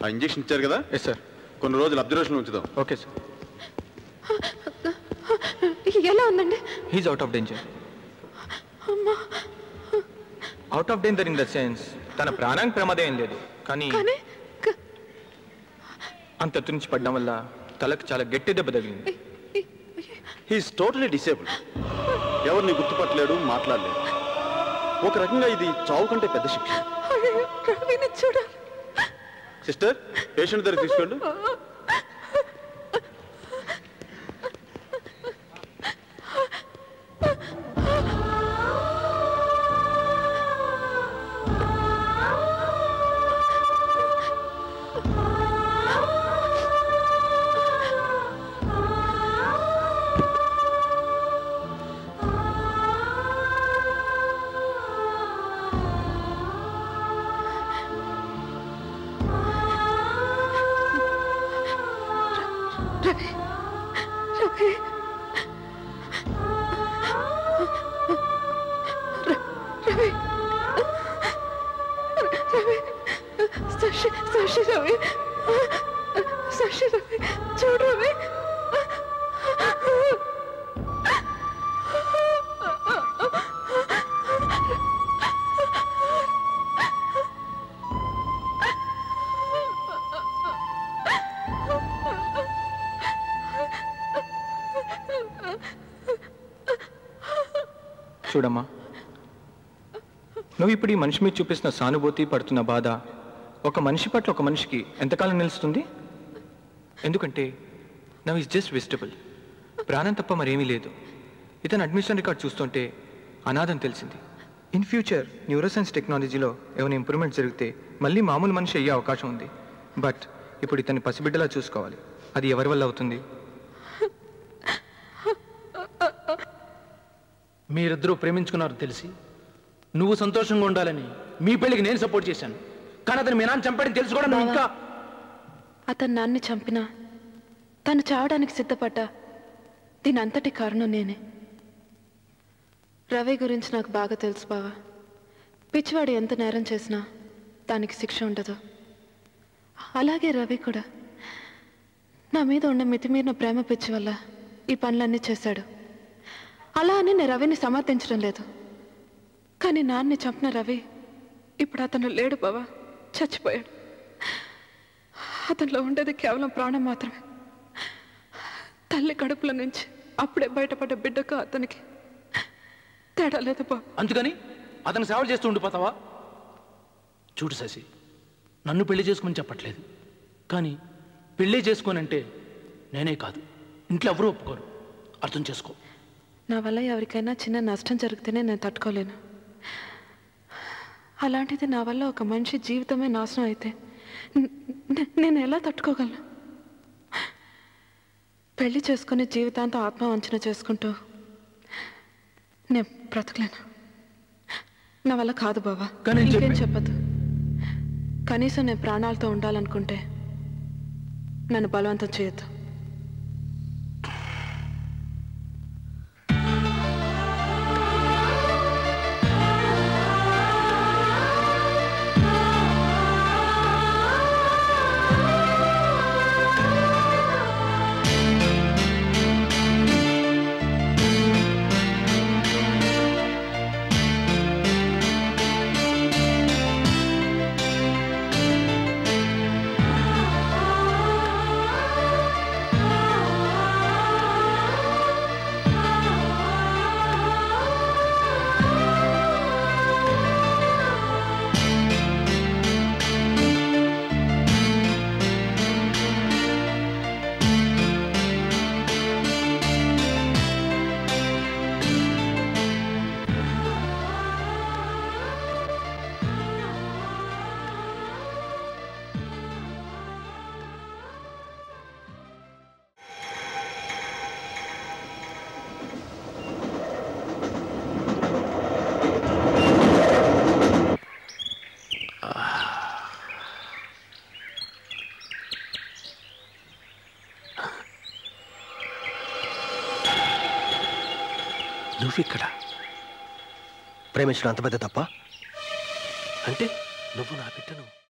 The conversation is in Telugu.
ఆ ఇంజెక్షన్ ఇచ్చారు కదా? Yes sir. కొన్ని రోజులు అబ్జర్వేషన్ ఉంచుదాం. Okay sir. ఎలా ఉందండి? He's out of danger. Out of danger in the sense తన ప్రాణానికి ప్రమాదం ఏం లేదు, కానీ అంత నుంచి పడ్డం వల్ల తలకు చాలా గట్టి దెబ్బ తగిలింది. He is totally disabled. ఎవరిని గుర్తుపట్టలేడు, మాట్లాడలేడు. ఒక రకంగా ఇది చావు కంటే పెద్ద శిక్ష. సిస్టర్, పేషెంట్ దగ్గర తీసుకోండి. చూడమ్మా, నువ్వు ఇప్పుడు ఈ మనిషి మీద చూపిస్తున్న సానుభూతి, పడుతున్న బాధ ఒక మనిషి పట్ల ఒక మనిషికి ఎంతకాలం నిలుస్తుంది? ఎందుకంటే నవ్ ఈజ్ జస్ట్ వెజిటబుల్, ప్రాణం తప్ప మరేమీ లేదు. ఇతను అడ్మిషన్ రికార్డ్ చూస్తుంటే అనాథం తెలిసింది. ఇన్ ఫ్యూచర్ న్యూరోసైన్స్ టెక్నాలజీలో ఏమైనా ఇంప్రూవ్మెంట్ జరిగితే మళ్ళీ మామూలు మనిషి అయ్యే అవకాశం ఉంది. బట్ ఇప్పుడు ఇతన్ని పసిబిడ్డలా చూసుకోవాలి. అది ఎవరి వల్ల అవుతుంది? మీరిద్దరూ ప్రేమించుకున్నారు తెలిసి నువ్వు సంతోషంగా ఉండాలని మీ పెళ్లికి నేను సపోర్ట్ చేశాను. కానీ అతను మీ నాన్న చంపాడని తెలుసు కూడా నువ్వు ఇంకా. అతను నాన్ని చంపినా తను చావడానికి సిద్ధపడ్డా దీని అంతటి కారణం నేనే. రవి గురించి నాకు బాగా తెలుసు బావా. పిచ్చివాడు ఎంత నేరం చేసినా దానికి శిక్ష ఉండదు. అలాగే రవి కూడా నా మీద ఉన్న మితిమీరిన ప్రేమ పిచ్చి వల్ల ఈ పనులన్నీ చేశాడు. అలా అని నేను రవిని సమర్థించడం లేదు, కానీ నాన్ని చంపిన రవి ఇప్పుడు అతను లేడు బావా, చచ్చిపోయాడు. అతనిలో ఉండేది కేవలం ప్రాణం మాత్రమే. తల్లి కడుపుల నుంచి అప్పుడే బయటపడ్డ బిడ్డకు అతనికి తేడా లేదు బా. అందుకని అతను సేవలు చేస్తూ ఉండిపోతావా? చూడు శశి, నన్ను పెళ్లి చేసుకోమని చెప్పట్లేదు, కానీ పెళ్లి చేసుకోనంటే నేనే కాదు ఇంట్లో ఎవరూ ఒప్పుకోరు. అర్థం చేసుకో. నా వల్ల ఎవరికైనా చిన్న నష్టం జరిగితేనే నేను తట్టుకోలేను. అలాంటిది నా వల్ల ఒక మనిషి జీవితమే నాశనం అయితే నేను ఎలా తట్టుకోగలను? పెళ్లి చేసుకుని జీవితాంతం ఆత్మవంచన చేసుకుంటూ నేను బ్రతకలేను. నా వల్ల కాదు బావా. ఇంకేం చెప్పదు. కనీసం నేను ప్రాణాలతో ఉండాలనుకుంటే నన్ను బలవంతం చేయొద్దు. నువ్విక్కడ ప్రేమించడం అంత పెద్ద తప్ప? అంటే నువ్వు నా బిడ్డను